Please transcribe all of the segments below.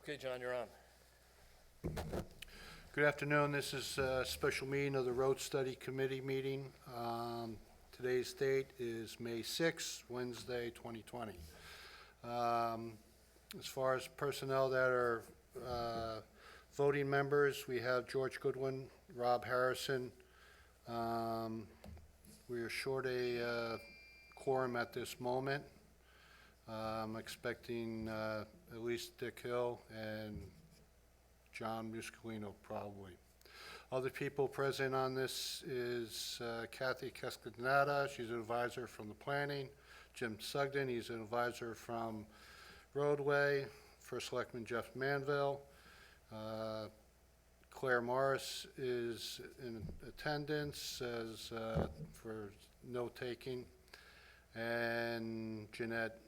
Okay, John, you're on. Good afternoon. This is a special meeting of the Road Study Committee meeting. Today's date is May 6th, Wednesday, 2020. As far as personnel that are voting members, we have George Goodwin, Rob Harrison. We are short a quorum at this moment. I'm expecting at least Dick Hill and John Muscolino probably. Other people present on this is Kathy Cascadanata, she's an advisor from the planning. Jim Sugden, he's an advisor from Roadway. First Selectman Jeff Manville. Claire Morris is in attendance as for note-taking. And Jeanette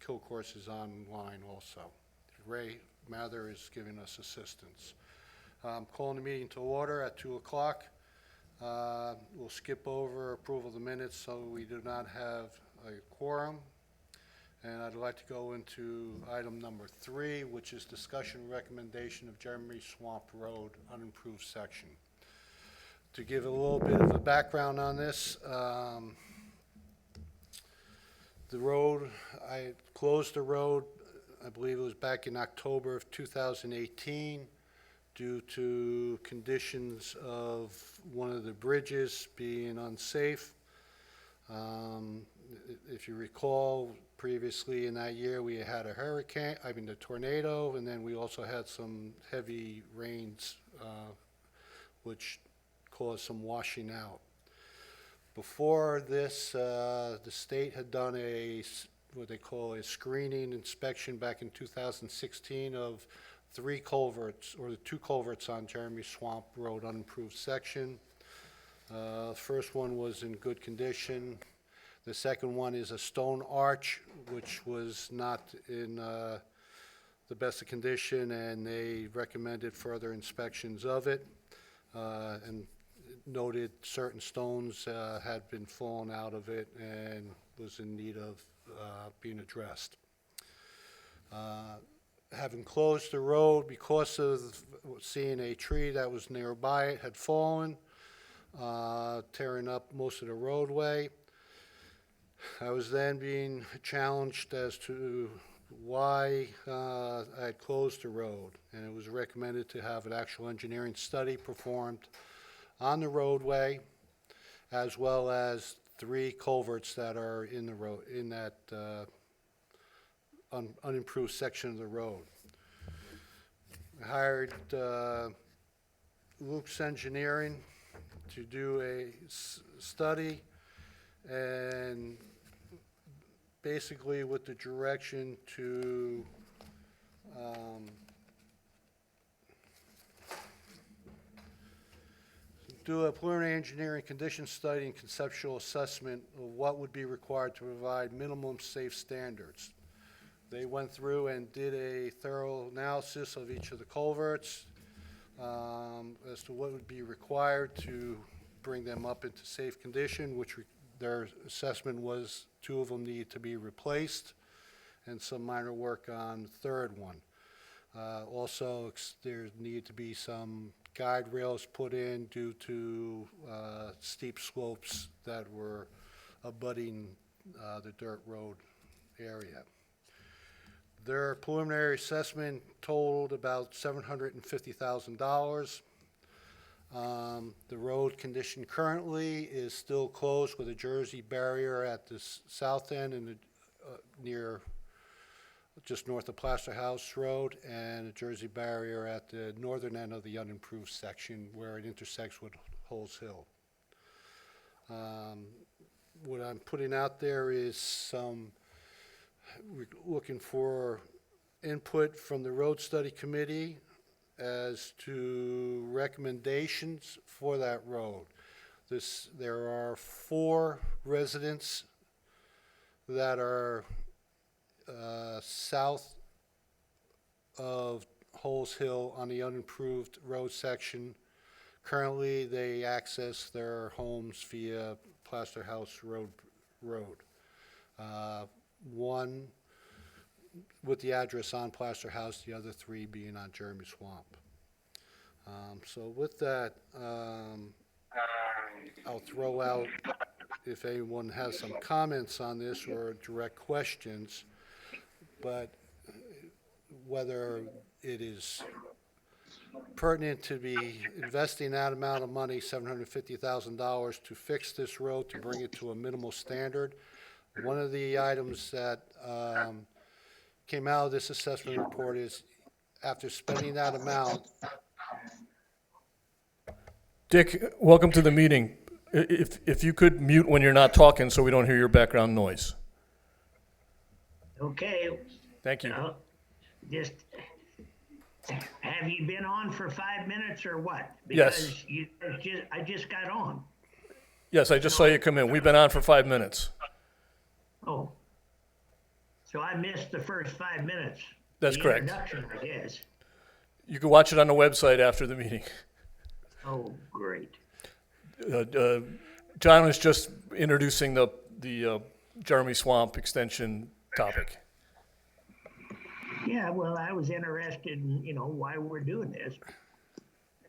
Kilcourse is online also. Ray Mather is giving us assistance. Calling the meeting to order at 2 o'clock. We'll skip over approval of the minutes so we do not have a quorum. And I'd like to go into item number 3, which is discussion recommendation of Jeremy Swamp Road unimproved section. To give a little bit of a background on this, the road, I closed the road, I believe it was back in October of 2018, due to conditions of one of the bridges being unsafe. If you recall, previously in that year we had a hurricane, a tornado, and then we also had some heavy rains, which caused some washing out. Before this, the state had done what they call a screening inspection back in 2016 of 3 culverts, or the 2 culverts on Jeremy Swamp Road unimproved section. First one was in good condition. The second one is a stone arch, which was not in the best of condition, and they recommended further inspections of it, and noted certain stones had been fallen out of it and was in need of being addressed. Having closed the road because of seeing a tree that was nearby, it had fallen, tearing up most of the roadway. I was then being challenged as to why I had closed the road, and it was recommended to have an actual engineering study performed on the roadway, as well as 3 culverts that are in the road, in that unimproved section of the road. I hired Luke's Engineering to do a study, and basically with the direction to do a preliminary engineering condition study and conceptual assessment of what would be required to provide minimum safe standards. They went through and did a thorough analysis of each of the culverts as to what would be required to bring them up into safe condition, which their assessment was 2 of them need to be replaced and some minor work on the third one. Also, there need to be some guide rails put in due to steep slopes that were abutting the dirt road area. Their preliminary assessment totaled about $750,000. The road condition currently is still closed with a Jersey barrier at the south end and near just north of Plaster House Road, and a Jersey barrier at the northern end of the unimproved section where it intersects with Holes Hill. What I'm putting out there is we're looking for input from the Road Study Committee as to recommendations for that road. There are 4 residents that are south of Holes Hill on the unimproved road section. Currently, they access their homes via Plaster House Road. One with the address on Plaster House, the other 3 being on Jeremy Swamp. So with that, I'll throw out, if anyone has some comments on this or direct questions, but whether it is pertinent to be investing that amount of money, $750,000, to fix this road, to bring it to a minimal standard. One of the items that came out of this assessment report is, after spending that amount. Dick, welcome to the meeting. If you could mute when you're not talking so we don't hear your background noise. Okay. Thank you. Just, have you been on for 5 minutes or what? Yes. Because I just got on. Yes, I just saw you come in. We've been on for 5 minutes. Oh. So I missed the first 5 minutes. That's correct. Introduction, I guess. You can watch it on the website after the meeting. Oh, great. John was just introducing the Jeremy Swamp extension topic. Yeah, well, I was interested in, why we're doing this.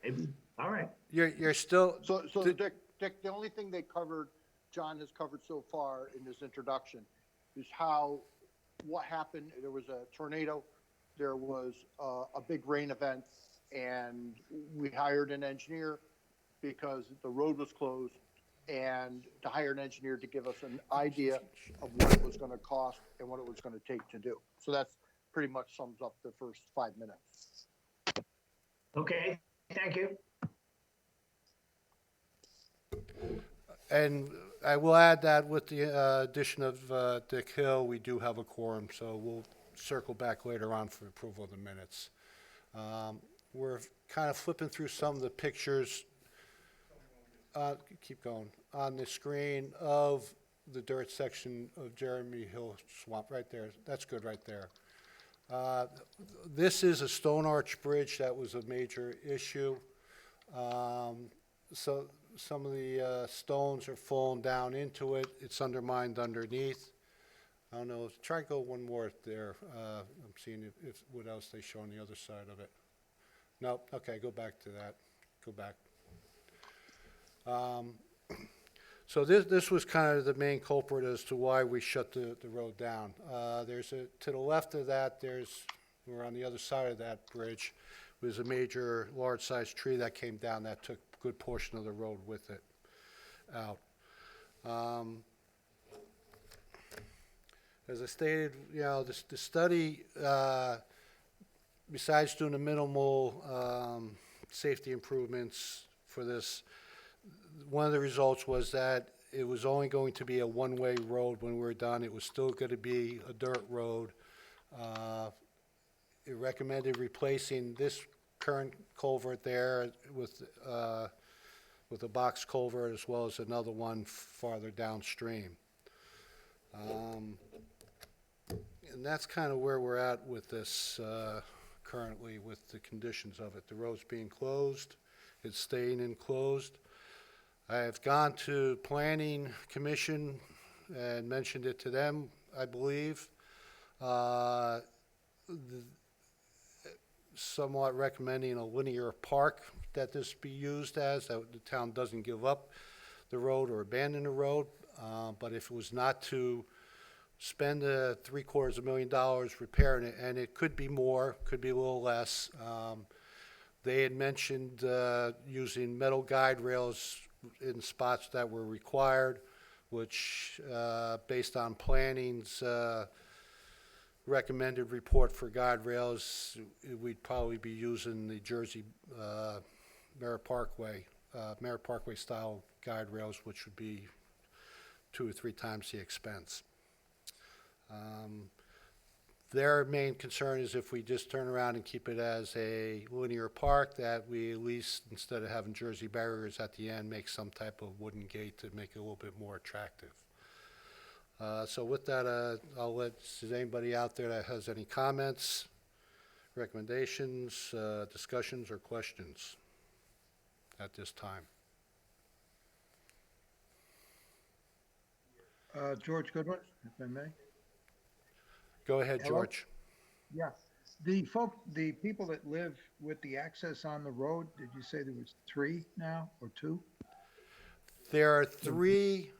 Maybe. All right. You're still. So Dick, the only thing John has covered so far in this introduction is what happened. There was a tornado, there was a big rain event, and we hired an engineer because the road was closed, and to hire an engineer to give us an idea of what it was going to cost and what it was going to take to do. So that's pretty much sums up the first 5 minutes. Okay, thank you. And I will add that with the addition of Dick Hill, we do have a quorum, so we'll circle back later on for approval of the minutes. We're kind of flipping through some of the pictures. Keep going. On the screen of the dirt section of Jeremy Hill Swamp, right there. That's good right there. This is a stone arch bridge that was a major issue. So some of the stones are falling down into it. It's undermined underneath. I don't know. Try to go one more there. I'm seeing if what else they show on the other side of it. Nope. Okay, go back to that. Go back. So this was kind of the main culprit as to why we shut the road down. To the left of that, we're on the other side of that bridge, was a major large-sized tree that came down that took a good portion of the road with it out. As I stated, the study, besides doing the minimal safety improvements for this, one of the results was that it was only going to be a one-way road when we were done. It was still going to be a dirt road. It recommended replacing this current culvert there with a box culvert, as well as another one farther downstream. And that's kind of where we're at with this currently, with the conditions of it. The road's being closed. It's staying enclosed. I have gone to Planning Commission and mentioned it to them, I believe. Somewhat recommending a linear park that this be used as, that the town doesn't give up the road or abandon the road. But if it was not to spend $750,000 repairing it, and it could be more, could be a little less. They had mentioned using metal guide rails in spots that were required, which, based on planning's recommended report for guide rails, we'd probably be using the Jersey Merritt Parkway style guide rails, which would be 2 or 3 times the expense. Their main concern is if we just turn around and keep it as a linear park, that we at least, instead of having Jersey barriers at the end, make some type of wooden gate to make it a little bit more attractive. So with that, is anybody out there that has any comments, recommendations, discussions, or questions at this time? George Goodwin, if I may. Go ahead, Hello? George. Yeah. The people that live with the access on the road, did you say there was three now or two? There are The three,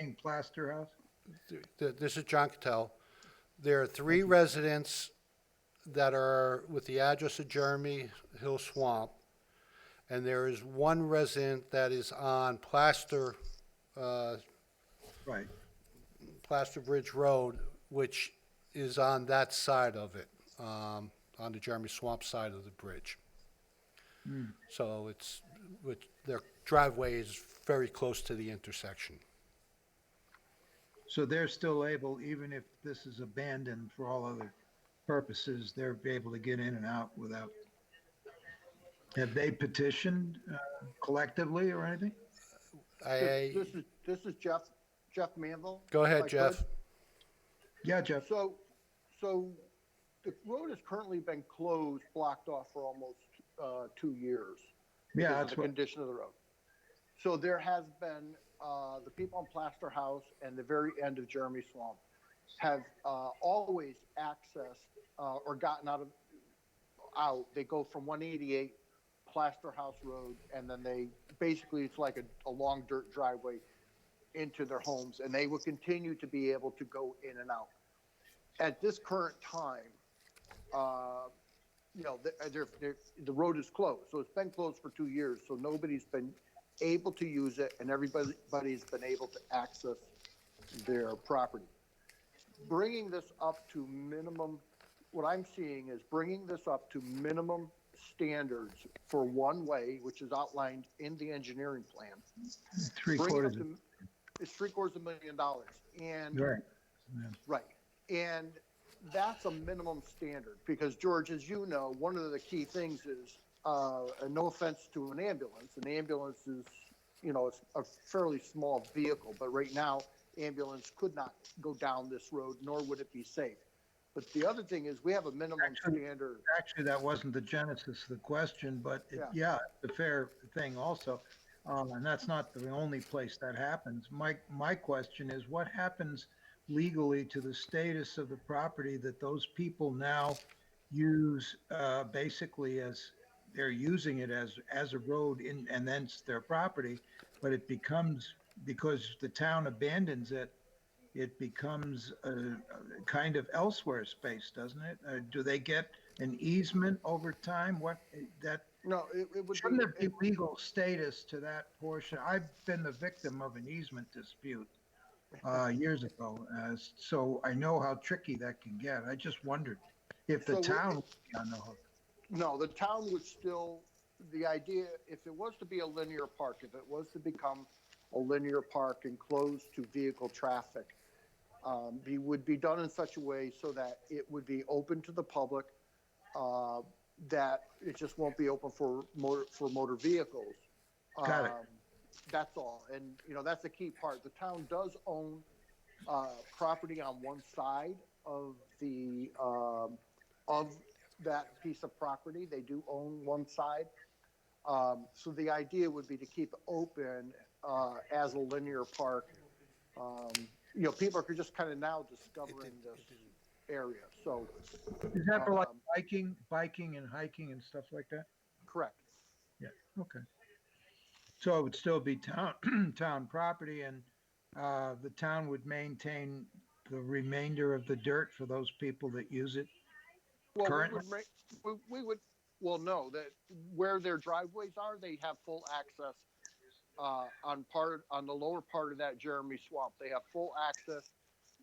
being Plaster House? this is John Cattell. There are three residents that are with the address of Jeremy Hill Swamp, and there is one resident that is on uh, Right. Plaster Bridge Road, which is on that side of it, on the Jeremy Swamp side of the bridge. Hmm. So their driveway is very close to the intersection. So they're still able, even if this is abandoned for all other purposes, they're able to get in and out without. Have they petitioned collectively or anything? This is Jeff Manville. Go if ahead, I Jeff. could. Yeah, Jeff. So the road has currently been closed, blocked off for almost 2 years. Yeah, Because of that's the what. condition of the road. So there has been, the people on Plaster House and the very end of Jeremy Swamp have always accessed or gotten out. They go from 188 Plaster House Road, and then it's like a long dirt driveway into their homes, and they will continue to be able to go in and out. At this current time, the road is closed, so it's been closed for 2 years, so nobody's been able to use it, and everybody's been able to access their property. Bringing this up to minimum, what I'm seeing is bringing this up to minimum standards for one way, which is outlined in the engineering plan. Three Bring it quarters. up to, it's $750,000, and Right. Yeah. right, and that's a minimum standard, because George, as you know, one of the key things is, and no offense to an ambulance is, it's a fairly small vehicle, but right now, ambulance could not go down this road, nor would it be safe. But the other thing is, we have a minimum standard. Actually, that wasn't the genesis of the question, but Yeah. it's a fair thing also. And that's not the only place that happens. My question is, what happens legally to the status of the property that those people now use basically as they're using it as a road and then it's their property, but it becomes, because the town abandons it, it becomes a kind of elsewhere space, doesn't it? Do they get an easement over time? No, it would Shouldn't be, there be legal status to that portion? I've been the victim of an easement dispute years ago, so I know how tricky that can get. I just wondered if the So town would be on the hook. no, the town would still, the idea, if it was to be a linear park, if it was to become a linear park and closed to vehicle traffic, it would be done in such a way so that it would be open to the public, that it just won't be open for motor vehicles. Got it. That's all. And, that's the key part. The town does own property on one side of of that piece of property. They do own one side. So the idea would be to keep it open as a linear park. People are just kind of now discovering this area. So, Is that for like biking and hiking and stuff like that? correct. Yeah, okay. So it would still be town, town property, and the town would maintain the remainder of the dirt for those people that use it Well, currently? we would, well, no, that where their driveways are, they have full access on the lower part of that Jeremy Swamp. They have full access.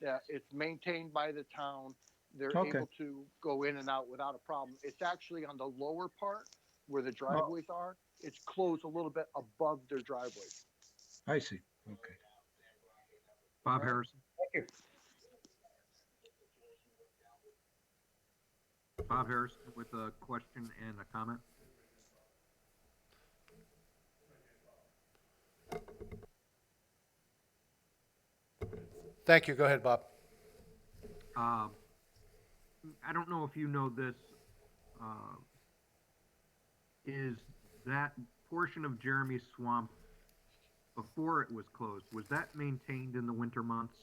That it's maintained by the town. They're Okay. able to go in and out without a problem. It's actually on the lower part where the driveways are. It's closed a little bit above their driveways. I see, okay. Bob Harrison. Thank you. Bob Harrison with a question and a comment. Thank you. Go ahead, Bob. I don't know if you know this. Is that portion of Jeremy Swamp before it was closed, was that maintained in the winter months?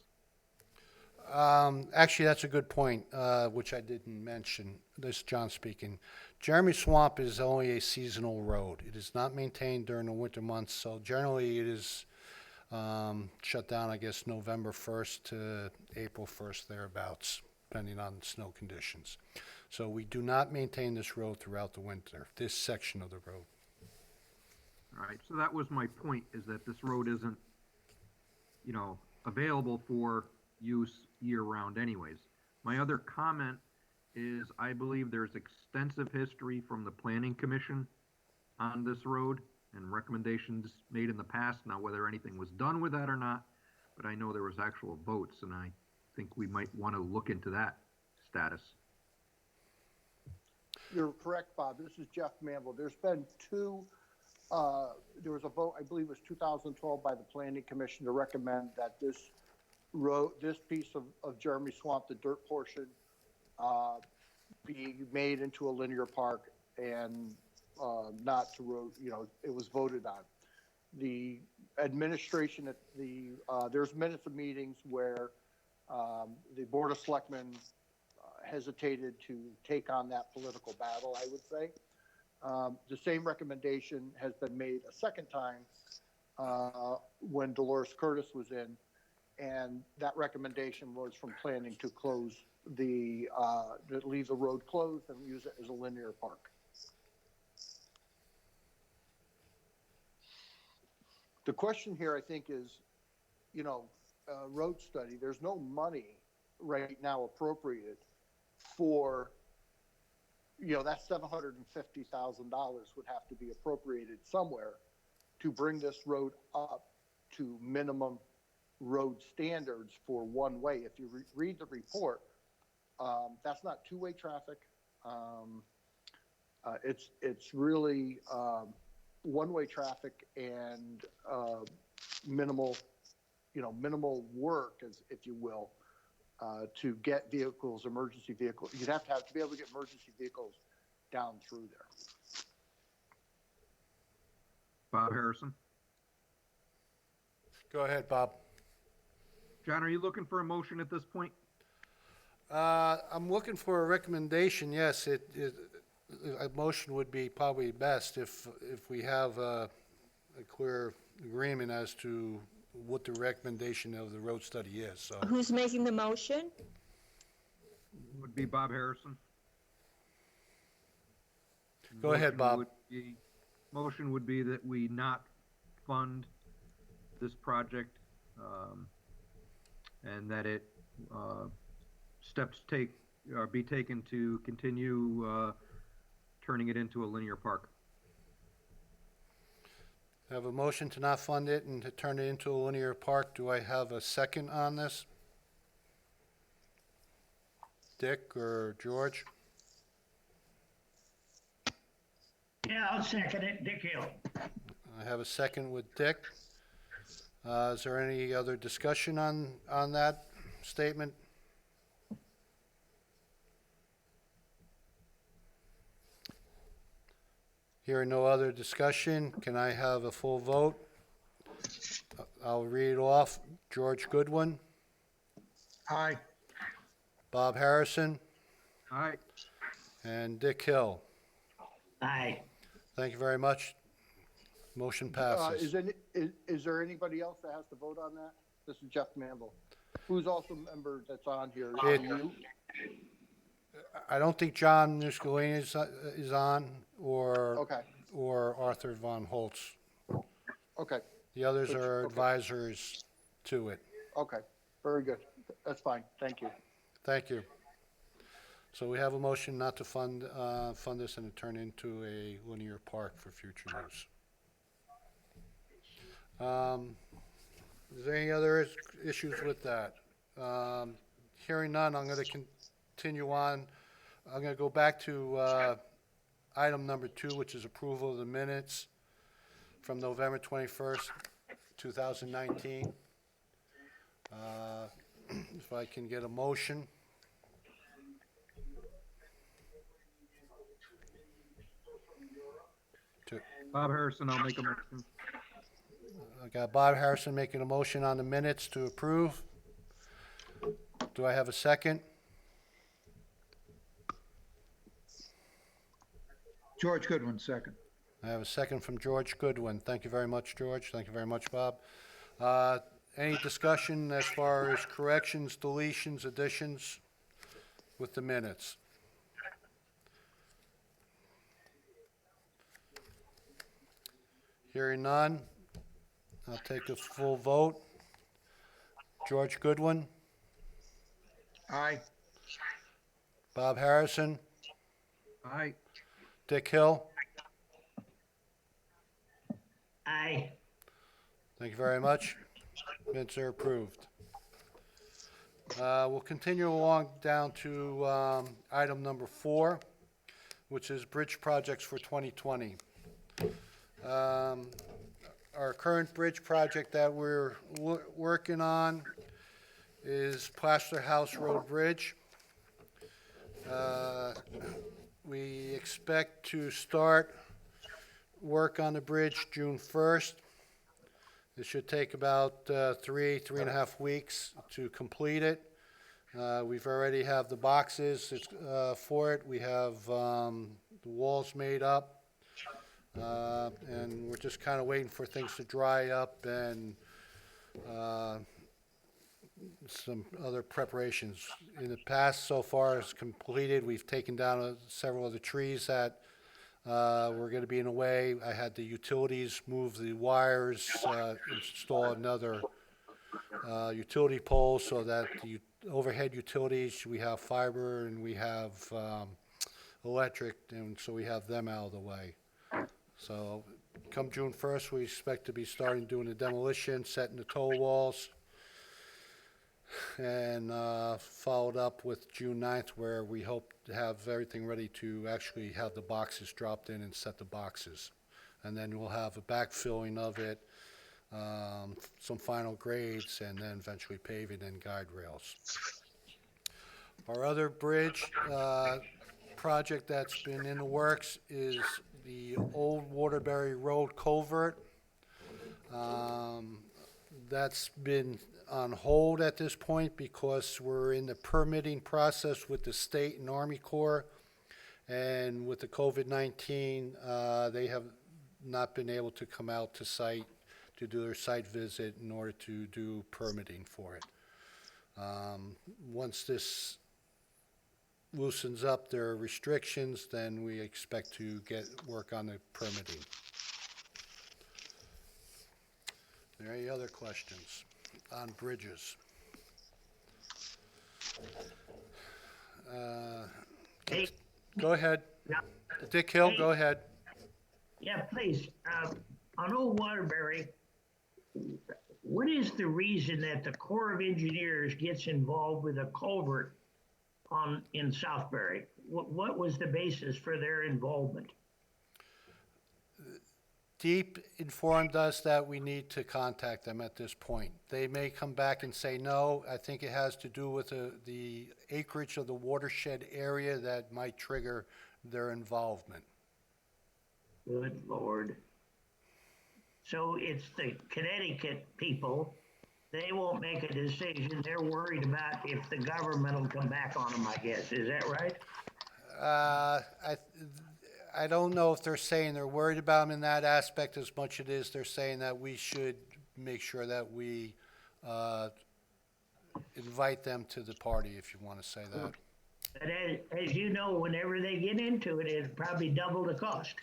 Actually, that's a good point, which I didn't mention. This is John speaking. Jeremy Swamp is only a seasonal road. It is not maintained during the winter months, so generally it is shut down, I guess, November 1st to April 1st, thereabouts, depending on snow conditions. So we do not maintain this road throughout the winter, this section of the road. All right, so that was my point, is that this road isn't, available for use year-round anyways. My other comment is I believe there's extensive history from the Planning Commission on this road and recommendations made in the past. Now, whether anything was done with that or not, but I know there was actual votes, and I think we might want to look into that status. You're correct, Bob. This is Jeff Manville. There's been there was a vote, I believe it was 2012, by the Planning Commission to recommend that this road, this piece of Jeremy Swamp, the dirt portion, be made into a linear park and not to road, it was voted on. The administration there's minutes of meetings where the Board of Selectmen hesitated to take on that political battle, I would say. The same recommendation has been made a second time when Dolores Curtis was in, and that recommendation was from planning to close to leave the road closed and use it as a linear park. The question here, I think, is, road study. There's no money right now appropriated for, that $750,000 would have to be appropriated somewhere to bring this road up to minimum road standards for one way. If you read the report, that's not two-way traffic. It's really one-way traffic and minimal work, if you will, to get vehicles, emergency vehicles. You'd have to be able to get emergency vehicles down through there. Bob Harrison? Go ahead, Bob. John, are you looking for a motion at this point? I'm looking for a recommendation, yes. A motion would be probably best if we have a clear agreement as to what the recommendation of the road study is, so. Who's making the motion? Would be Bob Harrison. Go ahead, Bob. Motion would be that we not fund this project, and that steps be taken to continue turning it into a linear park. I have a motion to not fund it and to turn it into a linear park. Do I have a second on this? Dick or George? Yeah, I'll second it. Dick Hill. I have a second with Dick. Is there any other discussion on that statement? Hearing no other discussion, can I have a full vote? I'll read it off. George Goodwin, Aye. Bob Harrison, All right, and Dick Hill. Aye. Thank you very much. Motion passes. Is there anybody else that has to vote on that? This is Jeff Manville. Who's also a member that's on here? It- You? I don't think John Muscolini is on, Okay, or Arthur Von Holtz. okay, The others are Okay. advisors to it. okay. Very good. That's fine. Thank you. Thank you. So we have a motion not to fund this and to turn into a linear park for future use. Is there any other issues with that? Hearing none, I'm going to continue on. I'm going to go back to item number 2, which is approval of the minutes from November 21st, 2019. If I can get a motion. Bob Harrison, I'll make a motion. I got Bob Harrison making a motion on the minutes to approve. Do I have a second? George Goodwin, second. I have a second from George Goodwin. Thank you very much, George. Thank you very much, Bob. Any discussion as far as corrections, deletions, additions with the minutes? Hearing none, I'll take a full vote. George Goodwin, Aye. Bob Harrison, Aye. Dick Hill. Aye. Thank you very much. Minutes are approved. We'll continue along down to item number 4, which is bridge projects for 2020. Our current bridge project that we're working on is Plaster House Road Bridge. We expect to start work on the bridge June 1st. It should take about 3.5 weeks to complete it. We've already have the boxes for it. We have the walls made up. And we're just kind of waiting for things to dry up and some other preparations. In the past, so far as completed, we've taken down several of the trees that were going to be in the way. I had the utilities move the wires, install another utility pole so that the overhead utilities, we have fiber and we have electric, and so we have them out of the way. So come June 1st, we expect to be starting doing the demolition, setting the toe walls, and followed up with June 9th, where we hope to have everything ready to actually have the boxes dropped in and set the boxes. And then we'll have a backfilling of it, some final grades, and then eventually paving and guide rails. Our other bridge project that's been in the works is the Old Waterbury Road Culvert. That's been on hold at this point because we're in the permitting process with the state and Army Corps, and with the COVID-19, they have not been able to come out to site to do their site visit in order to do permitting for it. Once this loosens up their restrictions, then we expect to get work on the permitting. Are there any other questions on bridges? Hey, Go ahead. yeah, Dick Hill, go ahead. yeah, please. On Old Waterbury, what is the reason that the Corps of Engineers gets involved with a culvert in Southbury? What was the basis for their involvement? Deep informed us that we need to contact them at this point. They may come back and say no. I think it has to do with the acreage of the watershed area that might trigger their involvement. Good Lord. So it's the Connecticut people. They won't make a decision. They're worried about if the government will come back on them, I guess. Is that right? I don't know if they're saying they're worried about them in that aspect as much as it is they're saying that we should make sure that we invite them to the party, if you want to say that. But as you know, whenever they get into it, it'll probably double the cost.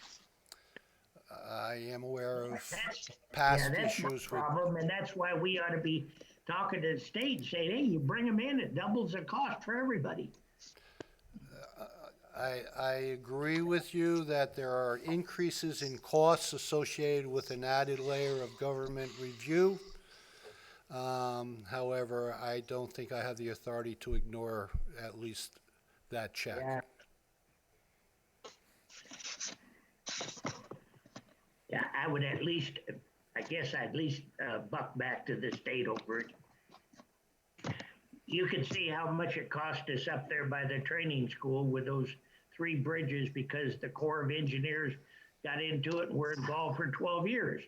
I am aware of That's, past yeah, that's my issues with, problem, and that's why we ought to be talking to the state and saying, hey, you bring them in, it doubles the cost for everybody. I agree with you that there are increases in costs associated with an added layer of government review. However, I don't think I have the authority to ignore at least that check. Yeah. Yeah, I would at least, I guess I'd at least buck back to the state over it. You can see how much it cost us up there by the training school with those 3 bridges because the Corps of Engineers got into it and were involved for 12 years.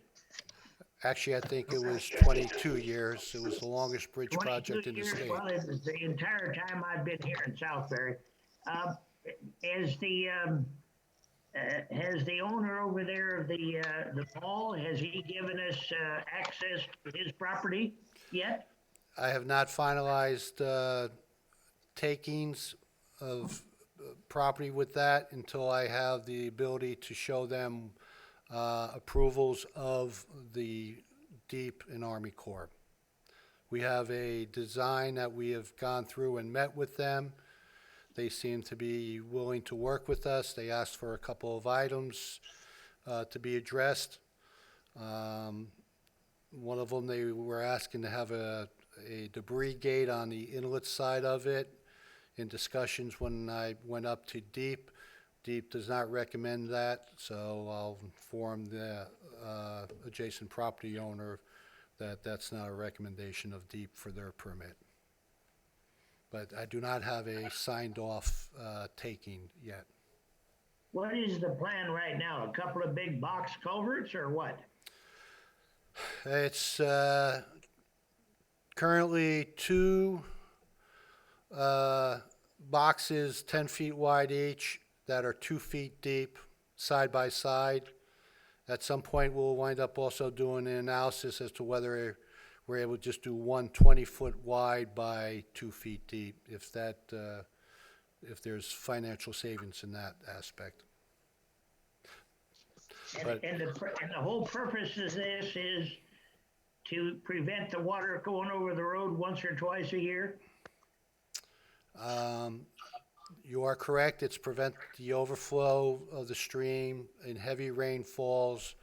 Actually, I think it was 22 years. It was the longest bridge 22 project in the years? state. Well, it's the entire time I've been here in Southbury. Uh, As has the owner over there of the mall, has he given us access to his property yet? I have not finalized takings of property with that until I have the ability to show them approvals of the Deep and Army Corps. We have a design that we have gone through and met with them. They seem to be willing to work with us. They asked for a couple of items to be addressed. One of them, they were asking to have a debris gate on the inlet side of it. In discussions when I went up to Deep, Deep does not recommend that, so I'll inform the adjacent property owner that that's not a recommendation of Deep for their permit. But I do not have a signed off taking yet. What is the plan right now? A couple of big box culverts or what? It's currently two boxes 10 feet wide each that are 2 feet deep, side by side. At some point, we'll wind up also doing an analysis as to whether we're able to just do one 20-foot wide by 2 feet deep, if that, if there's financial savings in that aspect. But- And the whole purpose of this is to prevent the water going over the road once or twice a year? You are correct. It's prevent the overflow of the stream in heavy rainfalls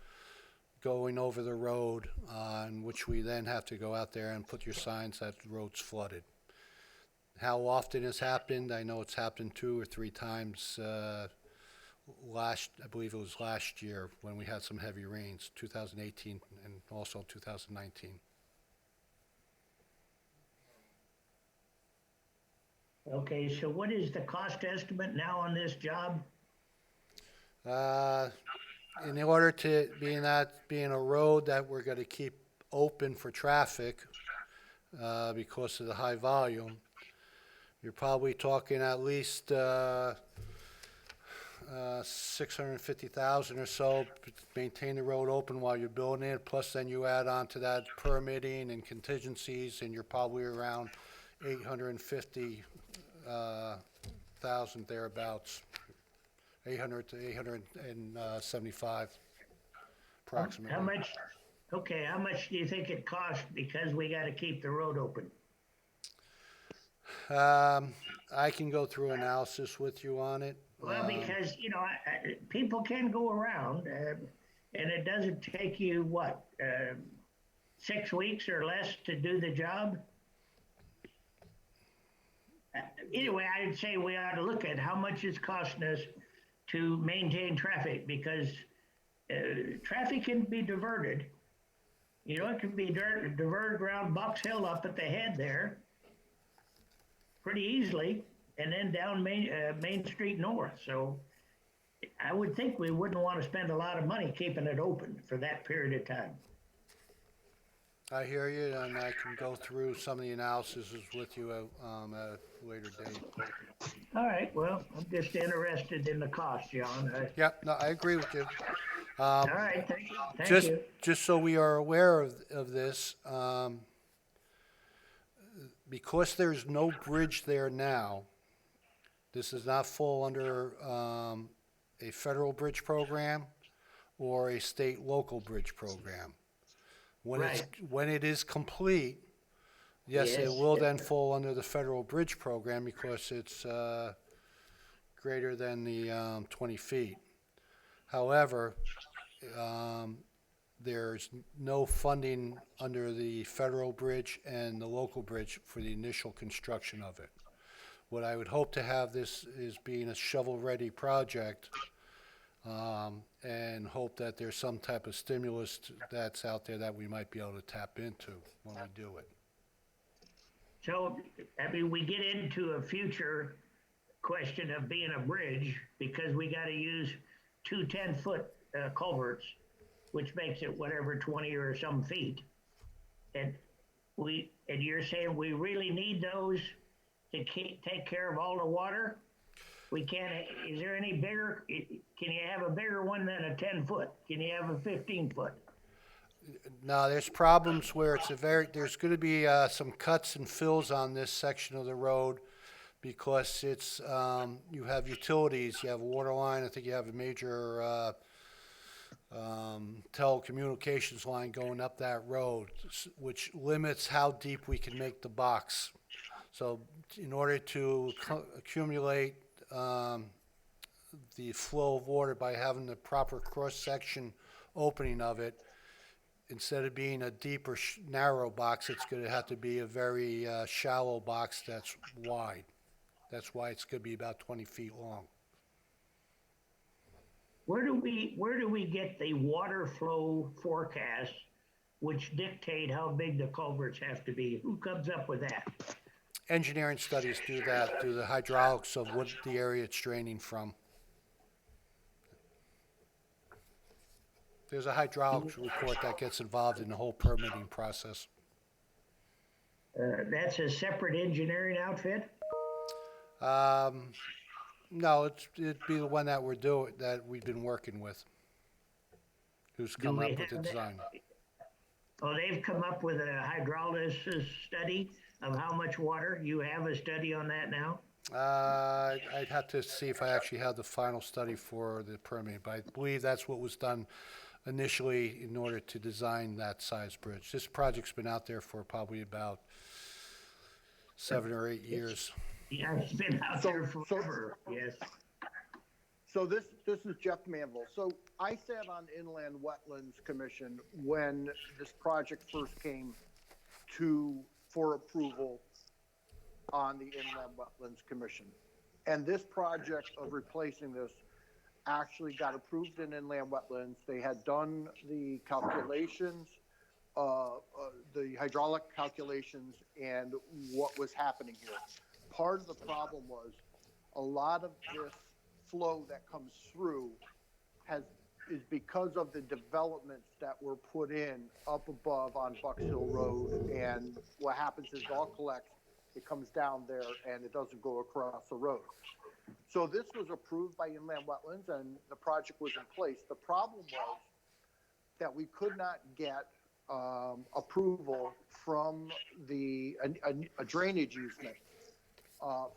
going over the road, on which we then have to go out there and put your signs that the road's flooded. How often it's happened? I know it's happened 2 or 3 times. I believe it was last year when we had some heavy rains, 2018 and also 2019. Okay, so what is the cost estimate now on this job? In order to, being a road that we're gonna keep open for traffic, because of the high volume, you're probably talking at least, 650,000 or so to maintain the road open while you're building it, plus then you add on to that permitting and contingencies, and you're probably around 850,000 thereabouts. 800 to 875 approximately. How much do you think it costs because we gotta keep the road open? I can go through analysis with you on it. Well, because, you know, people can go around, and it doesn't take you, what, 6 weeks or less to do the job? Anyway, I'd say we ought to look at how much it's costing us to maintain traffic, because traffic can be diverted. You know, it can be diverted around Box Hill up at the head there pretty easily, and then down Main Street North. So I would think we wouldn't want to spend a lot of money keeping it open for that period of time. I hear you, and I can go through some of the analyses with you at a later date. All right, well, I'm just interested in the cost, John. Yeah, no, I agree with you. All right, thank you. Just so we are aware of this, because there's no bridge there now, this does not fall under a federal bridge program or a state local bridge program. When it is complete, yes, it Yes. will then fall under the federal bridge program because it's greater than the 20 feet. However, there's no funding under the federal bridge and the local bridge for the initial construction of it. What I would hope to have this is being a shovel-ready project, and hope that there's some type of stimulus that's out there that we might be able to tap into when we do it. So, I mean, we get into a future question of being a bridge because we gotta use 2 10-foot culverts. which makes it whatever, 20 or some feet. And you're saying we really need those to take care of all the water? We can't, is there any bigger, can you have a bigger one than a 10-foot? Can you have a 15-foot? No, there's problems where there's gonna be, some cuts and fills on this section of the road because it's, you have utilities, you have a water line, I think you have a major, telecommunications line going up that road, which limits how deep we can make the box. So in order to accumulate the flow of water by having the proper cross-section opening of it, instead of being a deep or narrow box, it's going to have to be a very shallow box that's wide. That's why it's going to be about 20 feet long. Where do we get the water flow forecasts which dictate how big the culverts have to be? Who comes up with that? Engineering studies do that, do the hydraulics of what the area it's draining from. There's a hydraulics report that gets involved in the whole permitting process. That's a separate engineering outfit? No, it'd be the one that we've been working with, who's come we up with the have that? design. Oh, they've come up with a hydraulics study of how much water? You have a study on that now? I'd have to see if I actually have the final study for the permit, but I believe that's what was done initially in order to design that size bridge. This project's been out there for probably about 7 or 8 years. Yeah, it's been out there forever, yes. So this is Jeff Manville. So I sat on Inland Wetlands Commission when this project first came for approval on the Inland Wetlands Commission. And this project of replacing this actually got approved in Inland Wetlands. They had done the calculations, the hydraulic calculations, and what was happening here. Part of the problem was a lot of this flow that comes through is because of the developments that were put in up above on Bucks Hill Road. And what happens is it all collects, it comes down there, and it doesn't go across the road. So this was approved by Inland Wetlands, and the project was in place. The problem was that we could not get approval from a drainage easement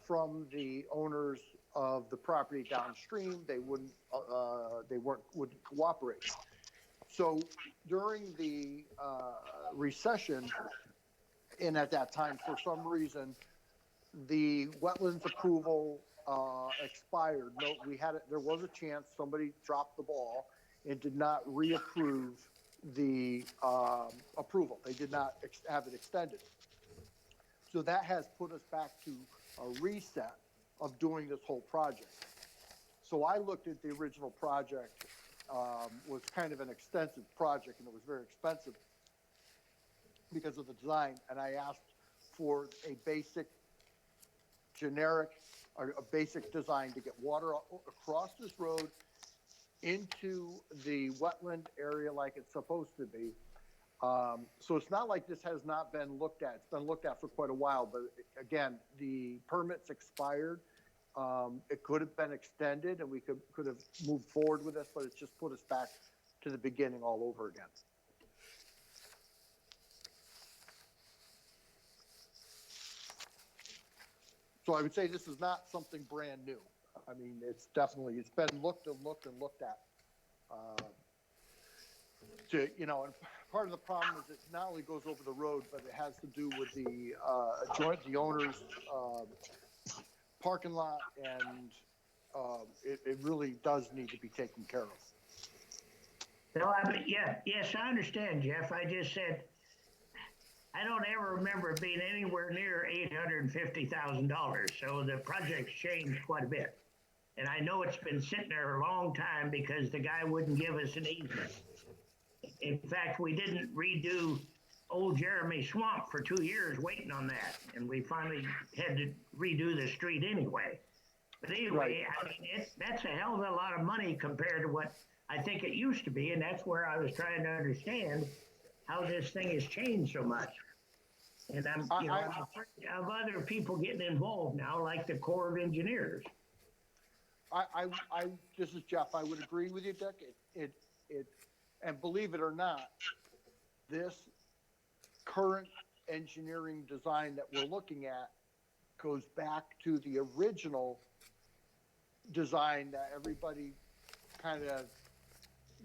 from the owners of the property downstream. They wouldn't cooperate. So during the recession, and at that time, for some reason, the wetlands approval expired. No, there was a chance somebody dropped the ball and did not reapprove the approval. They did not have it extended. So that has put us back to a reset of doing this whole project. So I looked at the original project, was kind of an extensive project, and it was very expensive because of the design. And I asked for a basic, generic, or a basic design to get water across this road into the wetland area like it's supposed to be. So it's not like this has not been looked at. It's been looked at for quite a while, but again, the permits expired. It could have been extended and we could have moved forward with this, but it's just put us back to the beginning all over again. So I would say this is not something brand new. I mean, it's been looked and looked and looked at. And part of the problem is it not only goes over the road, but it has to do with the owner's parking lot, and it really does need to be taken care of. No, yes, I understand, Jeff. I just said, I don't ever remember it being anywhere near $850,000. So the project's changed quite a bit. And I know it's been sitting there a long time because the guy wouldn't give us an easement. In fact, we didn't redo Old Jeremy Swamp for 2 years waiting on that. And we finally had to redo the street anyway. But anyway, right. I mean, that's a hell of a lot of money compared to what I think it used to be, and that's where I was trying to understand how this thing has changed so much. And I'm afraid of other people getting involved now, like the Corps of Engineers. This is Jeff. I would agree with you, Dick. And believe it or not, this current engineering design that we're looking at goes back to the original design that everybody kind of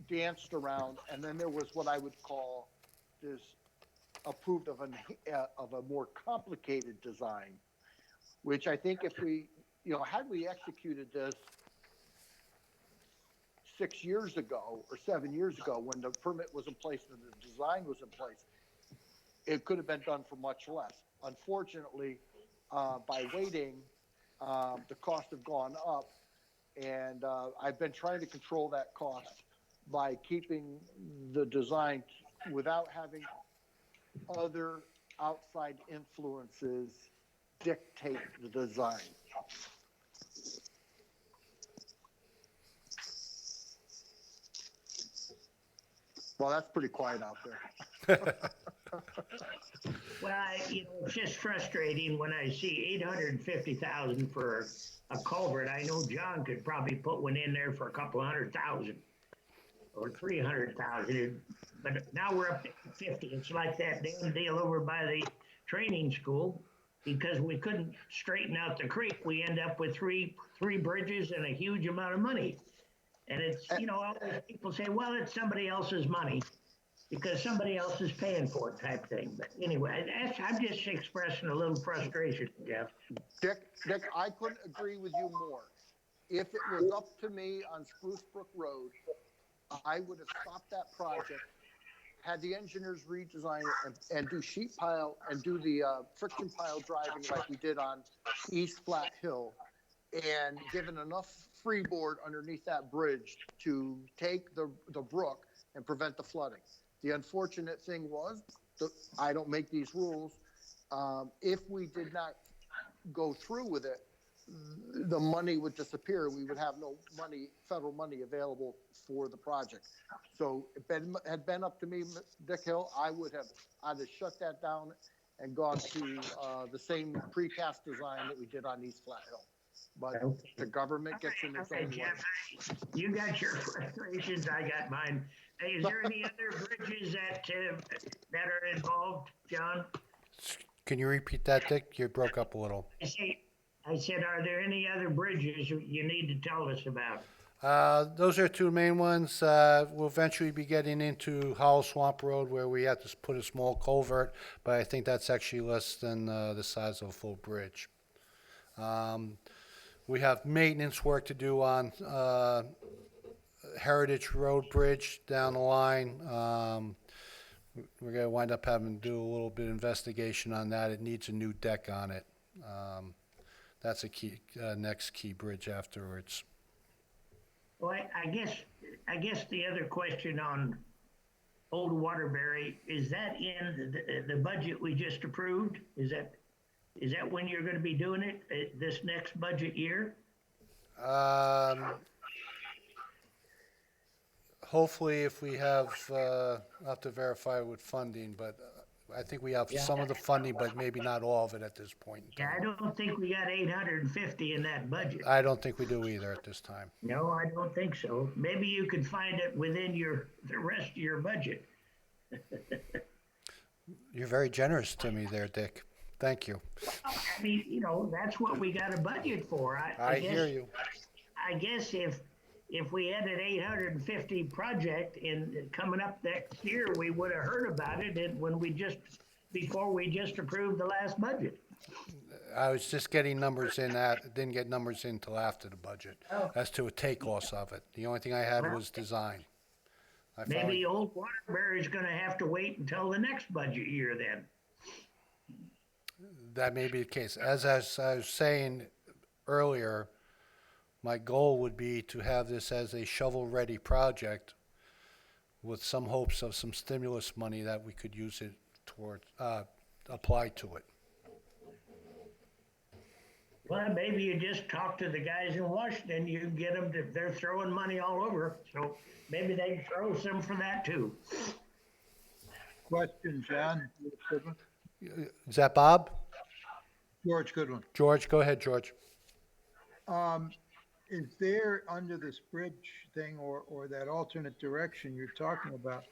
danced around. And then there was what I would call this approved of a more complicated design, which I think if we, had we executed this 6 years ago or 7 years ago, when the permit was in place and the design was in place, it could have been done for much less. Unfortunately, by waiting, the costs have gone up, and I've been trying to control that cost by keeping the design without having other outside influences dictate the design. Well, that's pretty quiet out there. Well, it's just frustrating when I see 850,000 for a culvert. I know John could probably put one in there for a couple 100,000 or 300,000, but now we're up to 50. It's like that damn deal over by the training school. Because we couldn't straighten out the creek, we end up with three bridges and a huge amount of money. And it's, all these people say, well, it's somebody else's money because somebody else is paying for it type thing. But anyway, I'm just expressing a little frustration, Jeff. Dick, I couldn't agree with you more. If it was up to me on Spruce Brook Road, I would have stopped that project, had the engineers redesign it and do sheet pile and do the friction pile driving like we did on East Flat Hill, and given enough freeboard underneath that bridge to take the brook and prevent the flooding. The unfortunate thing was, I don't make these rules. If we did not go through with it, the money would disappear. We would have no money, federal money available for the project. So if it had been up to me, Dick Hill, I'd have shut that down and gone to the same precast design that we did on East Flat Hill. But the government gets in its own way. Jeff, you got your frustrations, I got mine. Hey, is there any other bridges that are involved, John? Can you repeat that, Dick? You broke up a little. I said, are there any other bridges you need to tell us about? Those are two main ones. We'll eventually be getting into Howell Swamp Road, where we have to put a small culvert, but I think that's actually less than the size of a full bridge. We have maintenance work to do on Heritage Road Bridge down the line. We're going to wind up having to do a little bit of investigation on that. It needs a new deck on it. That's a key next key bridge afterwards. Well, I guess the other question on Old Waterbury, is that in the budget we just approved? Is that when you're going to be doing it, this next budget year? Hopefully, if we have, I'll have to verify with funding, but I think we have some of the funding, but maybe not all of it at this point. Yeah, I don't think we got 850 in that budget. I don't think we do either at this time. No, I don't think so. Maybe you could find it within the rest of your budget. You're very generous to me there, Dick. Thank you. I mean, that's what we got a budget for. I hear you. I guess if we had an 850 project in coming up next year, we would have heard about it before we just approved the last budget. I was just getting numbers in that, didn't get numbers in till after the budget as to a take loss of it. The only thing I had was design. Maybe Old Waterbury is going to have to wait until the next budget year then. That may be the case. As I was saying earlier, my goal would be to have this as a shovel-ready project with some hopes of some stimulus money that we could use it towards, apply to it. Well, maybe you just talk to the guys in Washington, you can get them to, they're throwing money all over, so maybe they can throw some for that too. Question, John. Goodwin? Is that Bob? George Goodwin. George, go ahead, George. Is there, under this bridge thing or that alternate direction you're talking about,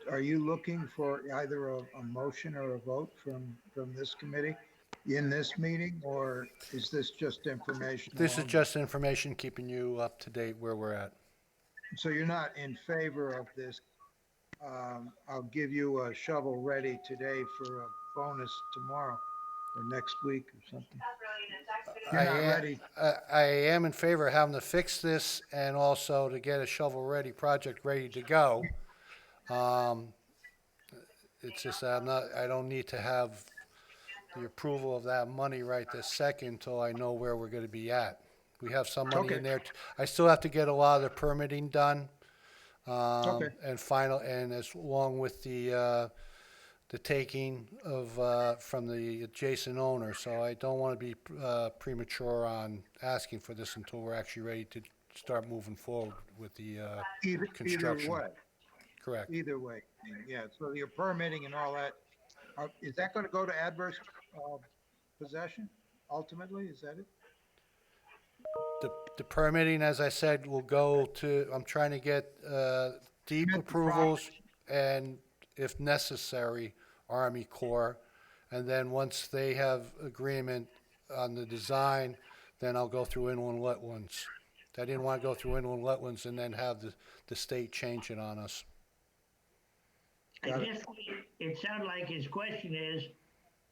are you looking for either a motion or a vote from this committee in this meeting, or is this just information? This is just information keeping you up to date where we're at. So you're not in favor of this? I'll give you a shovel ready today for a bonus tomorrow or next week or something. You're not ready. I am in favor of having to fix this and also to get a shovel-ready project ready to go. It's just that I don't need to have the approval of that money right this second until I know where we're gonna be at. We have some money in Okay. there. I still have to get a lot of the permitting done. Okay. And final, and as along with the taking of, from the adjacent owner. So I don't want to be premature on asking for this until we're actually ready to start moving forward with the Either construction. way, Correct. either way. Yeah, so your permitting and all that, is that going to go to adverse possession ultimately? Is that it? The permitting, as I said, will go to, I'm trying to get deep Meant the approvals and, if necessary, Army Corps. And then once they have agreement on the design, then I'll go through inland wetlands. I didn't want to go through inland wetlands and then have the state change it on us. I guess it sounded like his question is,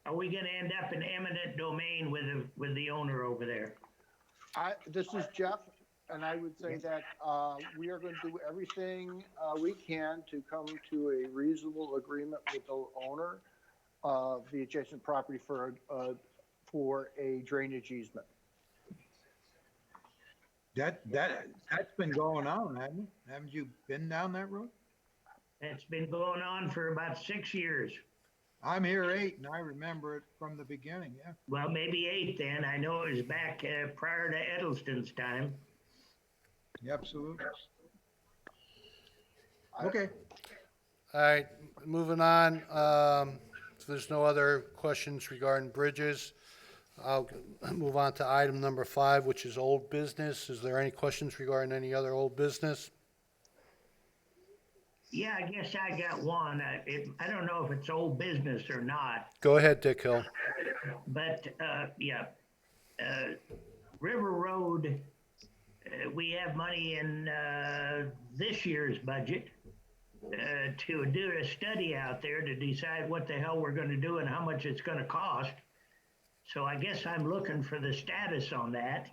are we gonna end up in eminent domain with the owner over there? This is Jeff, and I would say that we are going to do everything we can to come to a reasonable agreement with the owner of the adjacent property for a drainage easement. That's been going on, hasn't it? Haven't you been down that road? It's been going on for about 6 years. I'm here 8, and I remember it from the beginning, yeah. Well, maybe 8 then. I know it was back prior to Edelston's time. Absolutely. Okay. All right, moving on. If there's no other questions regarding bridges, I'll move on to item number 5, which is old business. Is there any questions regarding any other old business? Yeah, I guess I got one. I don't know if it's old business or not, Go ahead, Dick Hill. but River Road, we have money in this year's budget to do a study out there to decide what the hell we're going to do and how much it's going to cost. So I guess I'm looking for the status on that.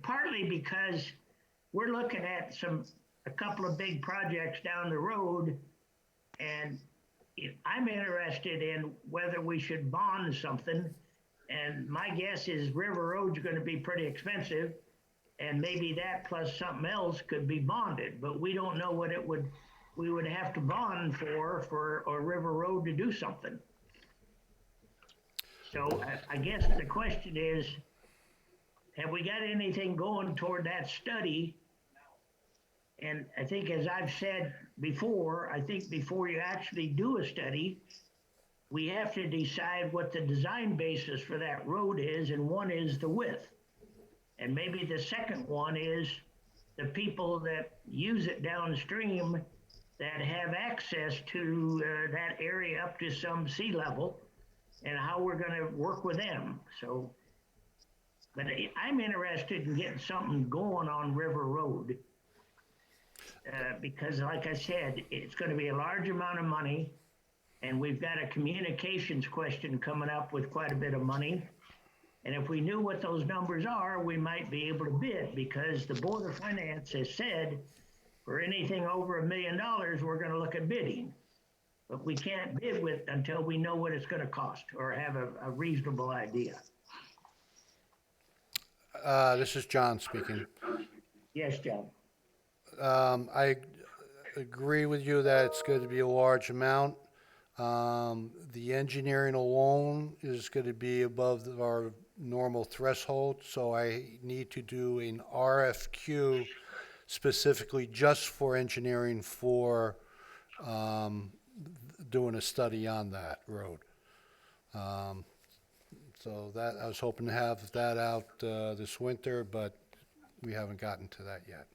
Partly because we're looking at a couple of big projects down the road, and I'm interested in whether we should bond something. And my guess is River Road's going to be pretty expensive, and maybe that plus something else could be bonded, but we don't know what we would have to bond for a River Road to do something. So I guess the question is, have we got anything going toward that study? And I think, as I've said before, I think before you actually do a study, we have to decide what the design basis for that road is, and one is the width. And maybe the second one is the people that use it downstream that have access to that area up to some sea level, and how we're gonna work with them. So, but I'm interested in getting something going on River Road. Because like I said, it's gonna be a large amount of money, and we've got a communications question coming up with quite a bit of money. And if we knew what those numbers are, we might be able to bid, because the Board of Finance has said for anything over $1 million, we're gonna look at bidding. But we can't bid until we know what it's gonna cost or have a reasonable idea. This is John speaking. Yes, John. I agree with you that it's going to be a large amount. The engineering alone is going to be above our normal threshold, so I need to do an RFQ specifically just for engineering for doing a study on that road. So that, I was hoping to have that out this winter, but we haven't gotten to that yet.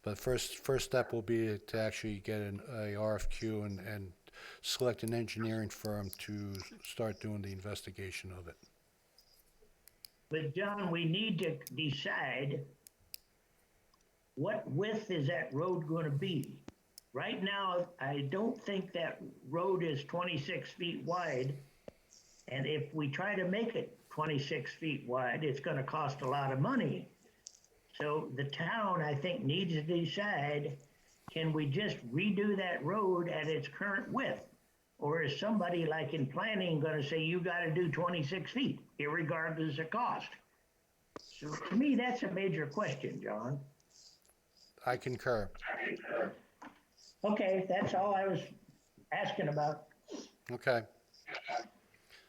But first step will be to actually get a RFQ and select an engineering firm to start doing the investigation of it. But John, we need to decide what width is that road gonna be? Right now, I don't think that road is 26 feet wide. And if we try to make it 26 feet wide, it's gonna cost a lot of money. So the town, I think, needs to decide, can we just redo that road at its current width? Or is somebody like in planning gonna say, you gotta do 26 feet, irregardless of cost? So to me, that's a major question, John. I concur. Okay, that's all I was asking about. Okay.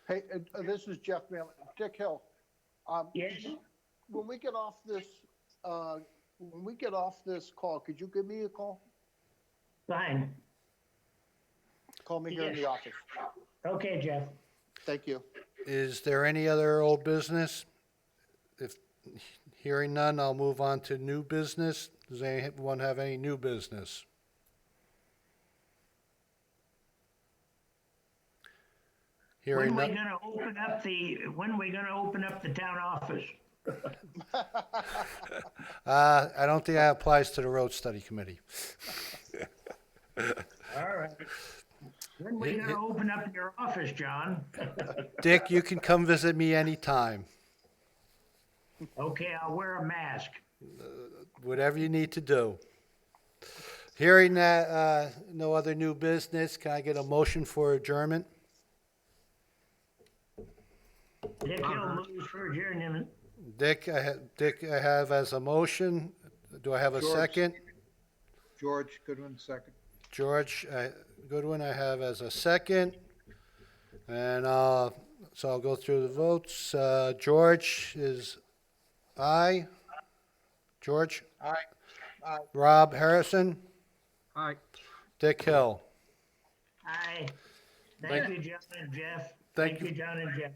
Hey, this is Jeff Malin. Dick Hill. Yes, When we get off this call, could you give me a call? fine. Call me here in the Yes. office. Okay, Jeff. Thank you. Is there any other old business? If hearing none, I'll move on to new business. Does anyone have any new business? Hearing When we none. gonna open up the town office? I don't think that applies to the road study committee. All right. When we gonna open up your office, John? Dick, you can come visit me anytime. Okay, I'll wear a mask. Whatever you need to do. Hearing that, no other new business, can I get a motion for adjournment? Dick Hill moves for adjournment. Dick, I have as a motion. Do I have a George. second? George Goodwin, second. George Goodwin, I have as a second. And so I'll go through the votes. George is aye. George? Aye. Aye. Rob Harrison? Aye. Dick Hill? Aye. Thank you, John and Jeff. Thank Thank you, John and Jeff.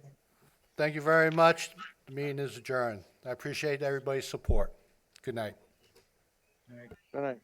Thank you very much. The meeting is adjourned. I appreciate everybody's support. Good night. Aye. Good night.